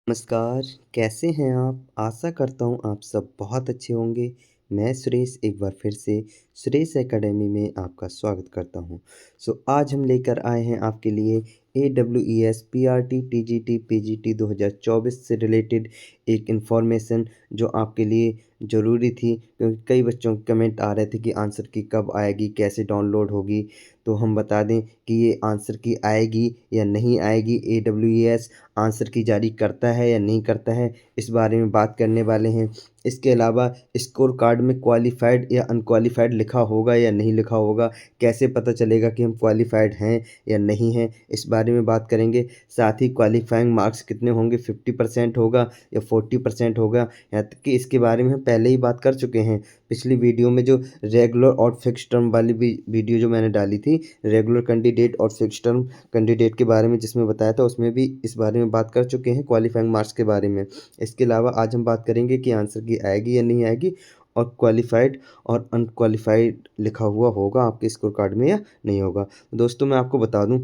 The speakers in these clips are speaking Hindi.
नमस्कार, कैसे हैं आप? आशा करता हूँ आप सब बहुत अच्छे होंगे। मैं सुरेश एक बार फिर से सुरेश एकेडमी में आपका स्वागत करता हूँ। आज हम लेकर आए हैं आपके लिए AWES PRT TGT PGT 2024 से रिलेटेड एक इन्फॉर्मेशन जो आपके लिए ज़रूरी थी, क्योंकि कई बच्चों के कमेंट आ रहे थे कि आंसर की कब आएगी, कैसे डाउनलोड होगी। तो हम बता दें कि ये आंसर की आएगी या नहीं आएगी, AWES आंसर की जारी करता है या नहीं करता है, इस बारे में बात करने वाले हैं। इसके अलावा स्कोर कार्ड में क्वालिफ़ाइड या अनक्वालिफ़ाइड लिखा होगा या नहीं लिखा होगा, कैसे पता चलेगा कि हम क्वालिफ़ाइड हैं या नहीं हैं, इस बारे में बात करेंगे। साथ ही क्वालिफ़ाइंग मार्क्स कितने होंगे, 50% होगा या 40% होगा, यहाँ तक कि इसके बारे में हम पहले ही बात कर चुके हैं। पिछली वीडियो में जो रेगुलर और फिक्स्ड टर्म वाली वीडियो जो मैंने डाली थी, रेगुलर कैंडिडेट और फिक्स्ड टर्म कैंडिडेट के बारे में जिसमें बताया था, उसमें भी इस बारे में बात कर चुके हैं क्वालिफाइंग मार्क्स के बारे में। इसके अलावा आज हम बात करेंगे कि आंसर की आएगी या नहीं आएगी, और क्वालिफाइड और अनक्वालिफाइड लिखा हुआ होगा आपके स्कोर कार्ड में या नहीं होगा। दोस्तों मैं आपको बता दूं,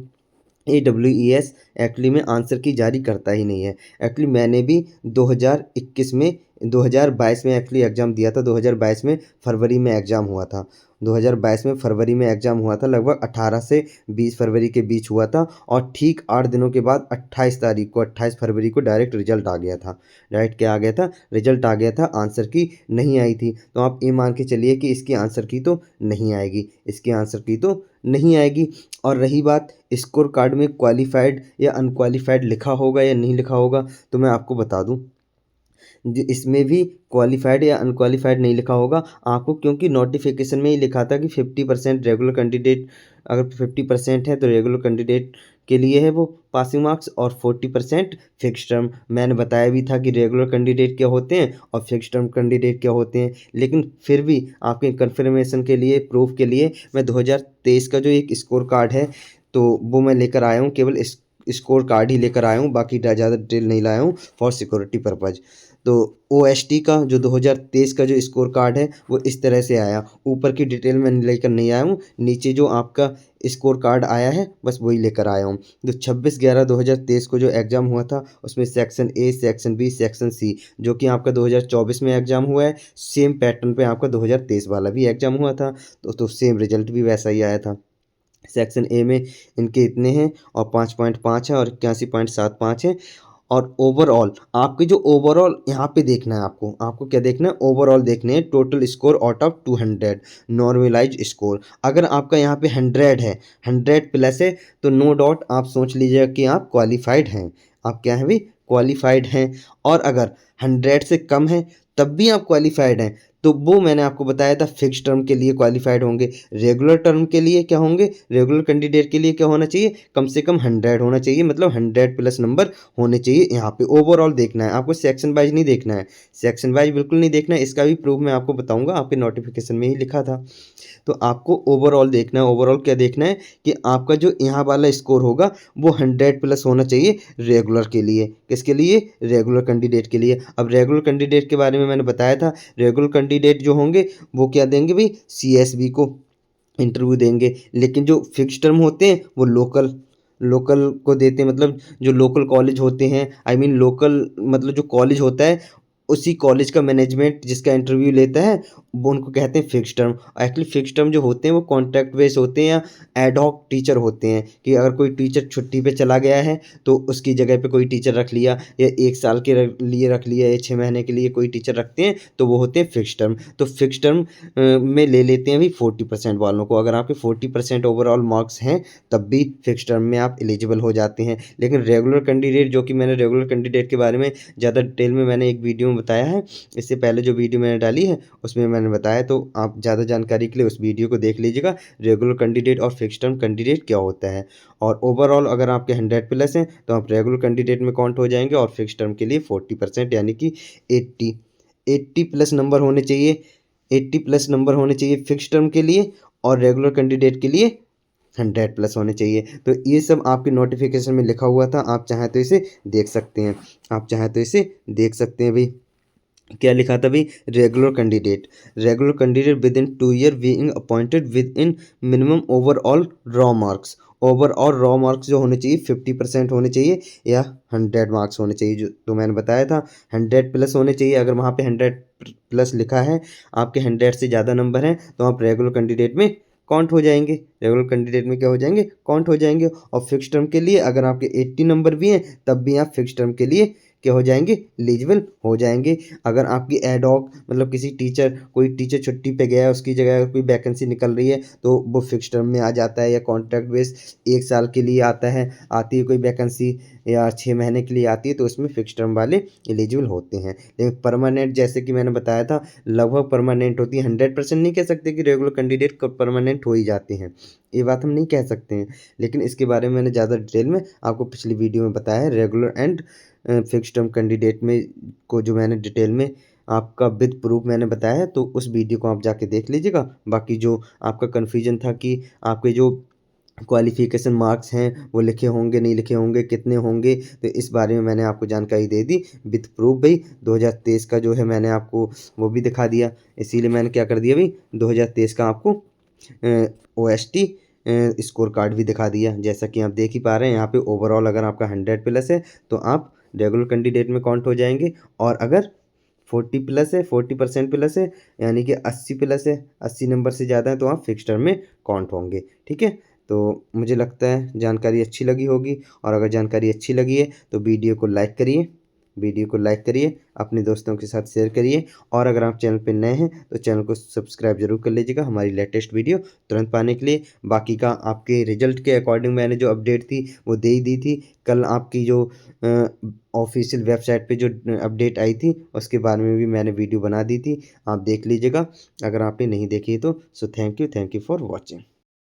AWES एक्चुअली में आंसर की जारी करता ही नहीं है। एक्चुअली मैंने भी 2021 में 2022 में एक्चुअली एग्ज़ाम दिया था। 2022 में फरवरी में एग्ज़ाम हुआ था। 2022 में फरवरी में एग्ज़ाम हुआ था, लगभग 18 से 20 फरवरी के बीच हुआ था, और ठीक 8 दिनों के बाद 28 फरवरी को डायरेक्ट रिजल्ट आ गया था। डायरेक्ट क्या आ गया था? रिजल्ट आ गया था, आंसर की नहीं आई थी। तो आप ये मान के चलिए कि इसकी आंसर की तो नहीं आएगी, इसकी आंसर की तो नहीं आएगी। और रही बात स्कोर कार्ड में क्वालिफ़ाइड या अनक्वालिफ़ाइड लिखा होगा या नहीं लिखा होगा, तो मैं आपको बता दूं, इसमें भी क्वालिफ़ाइड या अनक्वालिफ़ाइड नहीं लिखा होगा आपको, क्योंकि नोटिफिकेशन में ही लिखा था कि 50% रेगुलर कैंडिडेट, अगर 50% है तो रेगुलर कैंडिडेट के लिए है वो पासिंग मार्क्स, और 40% फिक्स टर्म। मैंने बताया भी था कि रेगुलर कैंडिडेट क्या होते हैं और फिक्स टर्म कैंडिडेट क्या होते हैं, लेकिन फिर भी आपके कन्फर्मेशन के लिए, प्रूफ के लिए, मैं 2023 का जो एक स्कोर कार्ड है तो वो मैं लेकर आया हूँ। केवल इस स्कोर कार्ड ही लेकर आया हूँ, बाकी ज़्यादा डिटेल नहीं लाया हूँ फॉर सिक्योरिटी पर्पज़। तो OST का जो 2023 का जो स्कोर कार्ड है वो इस तरह से आया। ऊपर की डिटेल मैं लेकर नहीं आया हूँ, नीचे जो आपका स्कोर कार्ड आया है बस वही लेकर आया हूँ। जो 26/11/2023 को जो एग्ज़ाम हुआ था, उसमें section A, section B, section C, जो कि आपका 2024 में एग्ज़ाम हुआ है, सेम पैटर्न पे आपका 2023 वाला भी एग्ज़ाम हुआ था। तो सेम रिजल्ट भी वैसा ही आया था। सेक्शन ए में इनके इतने हैं और 5.5 है और 81.75 है। और ओवरऑल आपके जो ओवरऑल यहाँ पे देखना है, आपको आपको क्या देखना है, ओवरऑल देखने हैं total score out of 200 normalise score. अगर आपका यहाँ पे 100 है, 100 प्लस है, तो नो डाउट आप सोच लीजिएगा कि आप क्वालिफाइड हैं। आप क्या हैं भाई? क्वालिफाइड हैं। और अगर 100 से कम है तब भी आप क्वालिफाइड हैं, तो वो मैंने आपको बताया था फिक्स टर्म के लिए क्वालिफाइड होंगे। रेगुलर टर्म के लिए क्या होंगे? रेगुलर कैंडिडेट के लिए क्या होना चाहिए? कम से कम 100 होना चाहिए, मतलब 100 प्लस नंबर होने चाहिए। यहाँ पे ओवरऑल देखना है आपको, सेक्शन वाइज नहीं देखना है, सेक्शन वाइज बिल्कुल नहीं देखना है। इसका भी प्रूफ मैं आपको बताऊंगा, आपके नोटिफिकेशन में ही लिखा था। तो आपको ओवरऑल देखना है। ओवरऑल क्या देखना है कि आपका जो यहाँ वाला स्कोर होगा वो 100 प्लस होना चाहिए रेगुलर के लिए। किसके लिए? रेगुलर कैंडिडेट के लिए। अब रेगुलर कैंडिडेट के बारे में मैंने बताया था, रेगुलर कैंडिडेट जो होंगे वो क्या देंगे भाई? CSB को इंटरव्यू देंगे। लेकिन जो फिक्स टर्म होते हैं वो लोकल लोकल को देते हैं, मतलब जो लोकल कॉलेज होते हैं, आई मीन लोकल मतलब जो कॉलेज होता है, उसी कॉलेज का मैनेजमेंट जिसका इंटरव्यू लेता है वो उनको कहते हैं fix term. Actually fix term जो होते हैं वो कॉन्ट्रैक्ट बेस होते हैं या एड हॉक टीचर होते हैं, कि अगर कोई टीचर छुट्टी पे चला गया है तो उसकी जगह पे कोई टीचर रख लिया, या 1 साल के लिए रख लिया, या 6 महीने के लिए कोई टीचर रखते हैं, तो वो होते हैं फिक्स टर्म। तो फिक्स टर्म में ले लेते हैं भी 40% वालों को। अगर आपके 40% ओवरऑल मार्क्स हैं तब भी फिक्स टर्म में आप एलिजिबल हो जाते हैं। लेकिन रेगुलर कैंडिडेट, जो कि मैंने रेगुलर कैंडिडेट के बारे में ज़्यादा डिटेल में मैंने एक वीडियो में बताया है, इससे पहले जो वीडियो मैंने डाली है उसमें मैंने बताया, तो आप ज़्यादा जानकारी के लिए उस वीडियो को देख लीजिएगा, रेगुलर कैंडिडेट और फिक्स टर्म कैंडिडेट क्या होता है। और ओवरऑल अगर आपके 100 प्लस हैं तो आप रेगुलर कैंडिडेट में काउंट हो जाएंगे, और फिक्स टर्म के लिए 40% यानी कि 80 प्लस नंबर होने चाहिए। 80 प्लस नंबर होने चाहिए फिक्स टर्म के लिए, और रेगुलर कैंडिडेट के लिए 100 प्लस होने चाहिए। तो ये सब आपके नोटिफिकेशन में लिखा हुआ था, आप चाहें तो इसे देख सकते हैं, आप चाहें तो इसे देख सकते हैं भाई। क्या लिखा था भाई? Regular candidate with in 2 year being appointed with in minimum overall raw marks. Overall raw marks जो होने चाहिए 50% होने चाहिए या 100 मार्क्स होने चाहिए, जो तो मैंने बताया था 100 प्लस होने चाहिए। अगर वहाँ पे 100 प्लस लिखा है, आपके 100 से ज़्यादा नंबर हैं, तो आप रेगुलर कैंडिडेट में काउंट हो जाएंगे। रेगुलर कैंडिडेट में क्या हो जाएंगे, काउंट हो जाएंगे। और फिक्स टर्म के लिए अगर आपके 80 नंबर भी हैं, तब भी आप फिक्स टर्म के लिए क्या हो जाएंगे, एलिजिबल हो जाएंगे। अगर आपकी एडहॉक मतलब किसी टीचर, कोई टीचर छुट्टी पे गया है, उसकी जगह अगर कोई वैकेंसी निकल रही है, तो वो फिक्स टर्म में आ जाता है। या कॉन्ट्रैक्ट बेस 1 साल के लिए आता है, आती है कोई वैकेंसी, या 6 महीने के लिए आती है, तो उसमें फिक्स टर्म वाले एलिजिबल होते हैं। लेकिन परमानेंट, जैसे कि मैंने बताया था, लगभग परमानेंट होती है। 100% नहीं कह सकते कि रेगुलर कैंडिडेट परमानेंट हो ही जाते हैं, ये बात हम नहीं कह सकते हैं। लेकिन इसके बारे में मैंने ज़्यादा डिटेल में आपको पिछली वीडियो में बताया है। Regular and fix term candidate में को जो मैंने डिटेल में आपका विद प्रूफ मैंने बताया है, तो उस वीडियो को आप जाके देख लीजिएगा। बाकी जो आपका कन्फ्यूजन था कि आपके जो क्वालिफ़िकेशन मार्क्स हैं वो लिखे होंगे, नहीं लिखे होंगे, कितने होंगे, तो इस बारे में मैंने आपको जानकारी दे दी विद प्रूफ भाई। 2023 का जो है मैंने आपको वो भी दिखा दिया। इसीलिए मैंने क्या कर दिया भाई, 2023 का आपको OST स्कोर कार्ड भी दिखा दिया। जैसा कि आप देख ही पा रहे हैं यहाँ पे, ओवरऑल अगर आपका 100 प्लस है तो आप रेगुलर कैंडिडेट में काउंट हो जाएंगे। और अगर 40 प्लस है, 40% प्लस है, यानी कि 80 प्लस है, 80 नंबर से ज़्यादा है, तो आप फिक्स टर्म में काउंट होंगे। ठीक है, तो मुझे लगता है जानकारी अच्छी लगी होगी। और अगर जानकारी अच्छी लगी है तो वीडियो को लाइक करिए, वीडियो को लाइक करिए, अपने दोस्तों के साथ शेयर करिए। और अगर आप चैनल पर नए हैं तो चैनल को सब्सक्राइब जरूर कर लीजिएगा हमारी लेटेस्ट वीडियो तुरंत पाने के लिए। बाकी का आपके रिजल्ट के अकॉर्डिंग मैंने जो अपडेट थी वो दे ही दी थी। कल आपकी जो ऑफिशियल वेबसाइट पे जो अपडेट आई थी उसके बारे में भी मैंने वीडियो बना दी थी, आप देख लीजिएगा अगर आपने नहीं देखी तो। So thank you for watching.